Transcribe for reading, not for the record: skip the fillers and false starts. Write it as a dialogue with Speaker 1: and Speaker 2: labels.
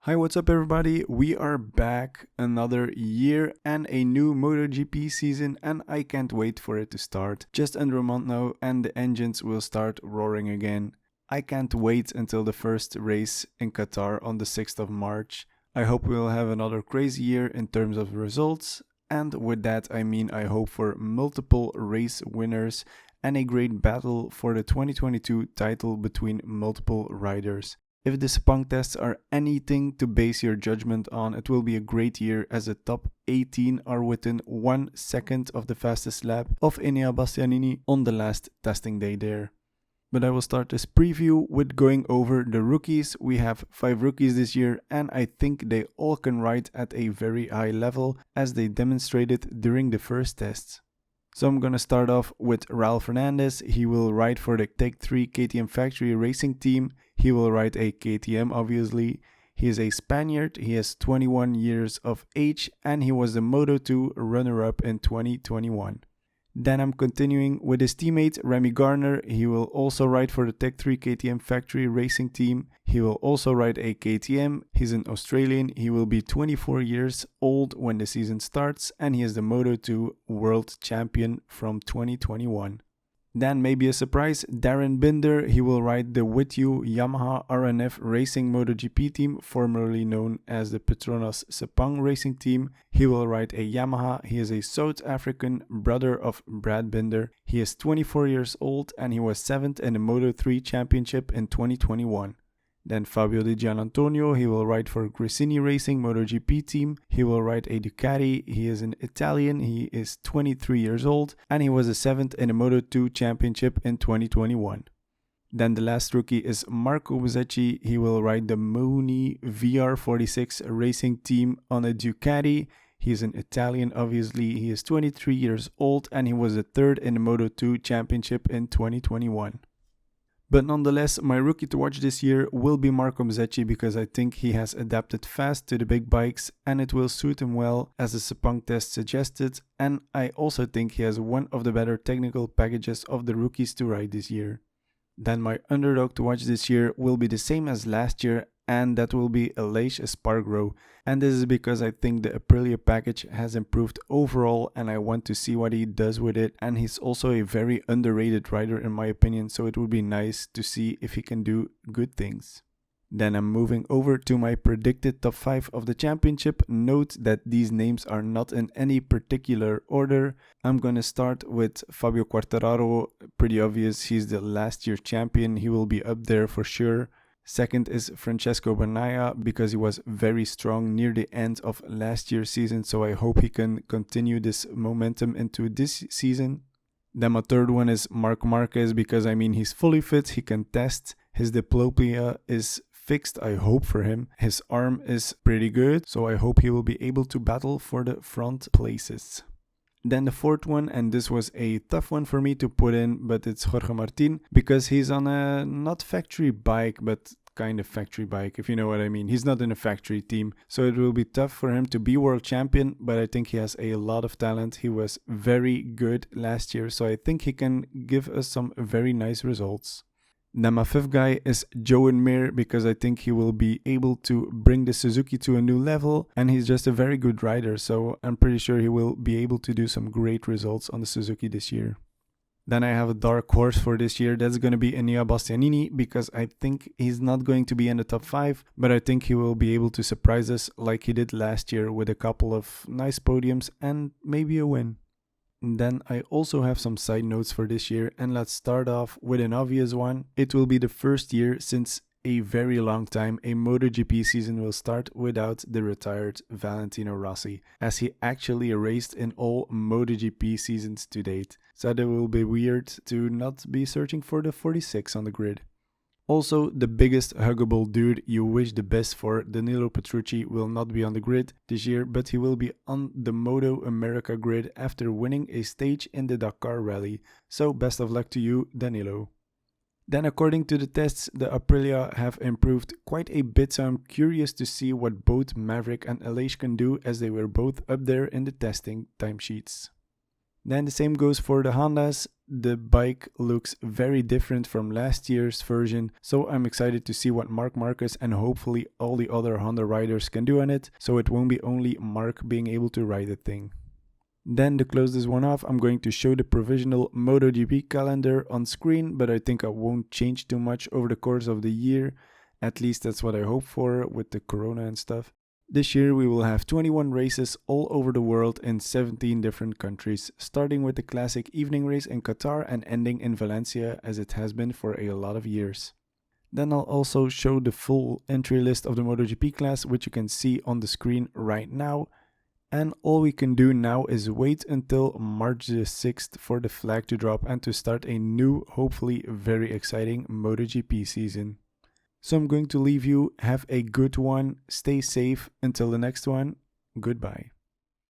Speaker 1: Hi, what's up everybody? We are back, another year and a new MotoGP season, and I can't wait for it to start. Just under a month now and the engines will start roaring again. I can't wait until the first race in Qatar on the 6th of March. I hope we'll have another crazy year in terms of results, and with that I mean I hope for multiple race winners and a great battle for the 2022 title between multiple riders. If the Sepang tests are anything to base your judgment on, it will be a great year as the top 18 are within 1 second of the fastest lap of Enea Bastianini on the last testing day there. But I will start this preview with going over the rookies. We have 5 rookies this year and I think they all can ride at a very high level as they demonstrated during the first tests. So I'm gonna start off with Raul Fernandez. He will ride for the Tech 3 KTM Factory Racing Team. He will ride a KTM obviously. He is a Spaniard, he has 21 years of age and he was the Moto2 runner-up in 2021. Then I'm continuing with his teammate Remy Garner. He will also ride for the Tech 3 KTM Factory Racing Team. He will also ride a KTM. He's an Australian. He will be 24 years old when the season starts and he is the Moto2 World Champion from 2021. Then maybe a surprise, Darren Binder. He will ride the With You Yamaha RNF Racing MotoGP team, formerly known as the Petronas Sepang Racing Team. He will ride a Yamaha. He is a South African, brother of Brad Binder. He is 24 years old and he was 7th in the Moto3 Championship in 2021. Then Fabio Di Gianantonio, he will ride for Gresini Racing MotoGP team. He will ride a Ducati. He is an Italian. He is 23 years old and he was a 7th in the Moto2 Championship in 2021. Then the last rookie is Marco Bezzecchi. He will ride the Mooney VR46 Racing team on a Ducati. He is an Italian obviously. He is 23 years old and he was the 3rd in the Moto2 Championship in 2021. But nonetheless, my rookie to watch this year will be Marco Bezzecchi because I think he has adapted fast to the big bikes and it will suit him well as the Sepang test suggested, and I also think he has one of the better technical packages of the rookies to ride this year. Then my underdog to watch this year will be the same as last year, and that will be Aleix Espargaro, and this is because I think the Aprilia package has improved overall and I want to see what he does with it, and he's also a very underrated rider in my opinion, so it would be nice to see if he can do good things. Then I'm moving over to my predicted top 5 of the championship. Note that these names are not in any particular order. I'm gonna start with Fabio Quartararo, pretty obvious, he's the last year champion, he will be up there for sure. Second is Francesco Bagnaia because he was very strong near the end of last year's season, so I hope he can continue this momentum into this season. Then my third one is Marc Marquez because he's fully fit, he can test, his diplopia is fixed, I hope for him. His arm is pretty good, so I hope he will be able to battle for the front places. Then the fourth one, and this was a tough one for me to put in, but it's Jorge Martin because he's on a not factory bike, but kind of factory bike, if you know what I mean. He's not in a factory team, so it will be tough for him to be world champion, but I think he has a lot of talent. He was very good last year, so I think he can give us some very nice results. Then my fifth guy is Joan Mir because I think he will be able to bring the Suzuki to a new level and he's just a very good rider, so I'm pretty sure he will be able to do some great results on the Suzuki this year. Then I have a dark horse for this year, that's going to be Enea Bastianini because I think he's not going to be in the top 5, but I think he will be able to surprise us like he did last year with a couple of nice podiums and maybe a win. Then I also have some side notes for this year, and let's start off with an obvious one. It will be the first year since a very long time a MotoGP season will start without the retired Valentino Rossi, as he actually raced in all MotoGP seasons to date. So it will be weird to not be searching for the 46 on the grid. Also, the biggest huggable dude you wish the best for, Danilo Petrucci, will not be on the grid this year, but he will be on the Moto America grid after winning a stage in the Dakar Rally. So best of luck to you, Danilo. Then according to the tests, the Aprilia have improved quite a bit, so I'm curious to see what both Maverick and Aleix can do as they were both up there in the testing timesheets. Then the same goes for the Hondas. The bike looks very different from last year's version, so I'm excited to see what Marc Marquez and hopefully all the other Honda riders can do on it, so it won't be only Marc being able to ride the thing. Then to close this one off, I'm going to show the provisional MotoGP calendar on screen, but I think it won't change too much over the course of the year. At least that's what I hope for with the corona and stuff. This year we will have 21 races all over the world in 17 different countries, starting with the classic evening race in Qatar and ending in Valencia as it has been for a lot of years. Then I'll also show the full entry list of the MotoGP class, which you can see on the screen right now. And all we can do now is wait until March the 6th for the flag to drop and to start a new, hopefully very exciting MotoGP season. So I'm going to leave you. Have a good one. Stay safe. Until the next one. Goodbye.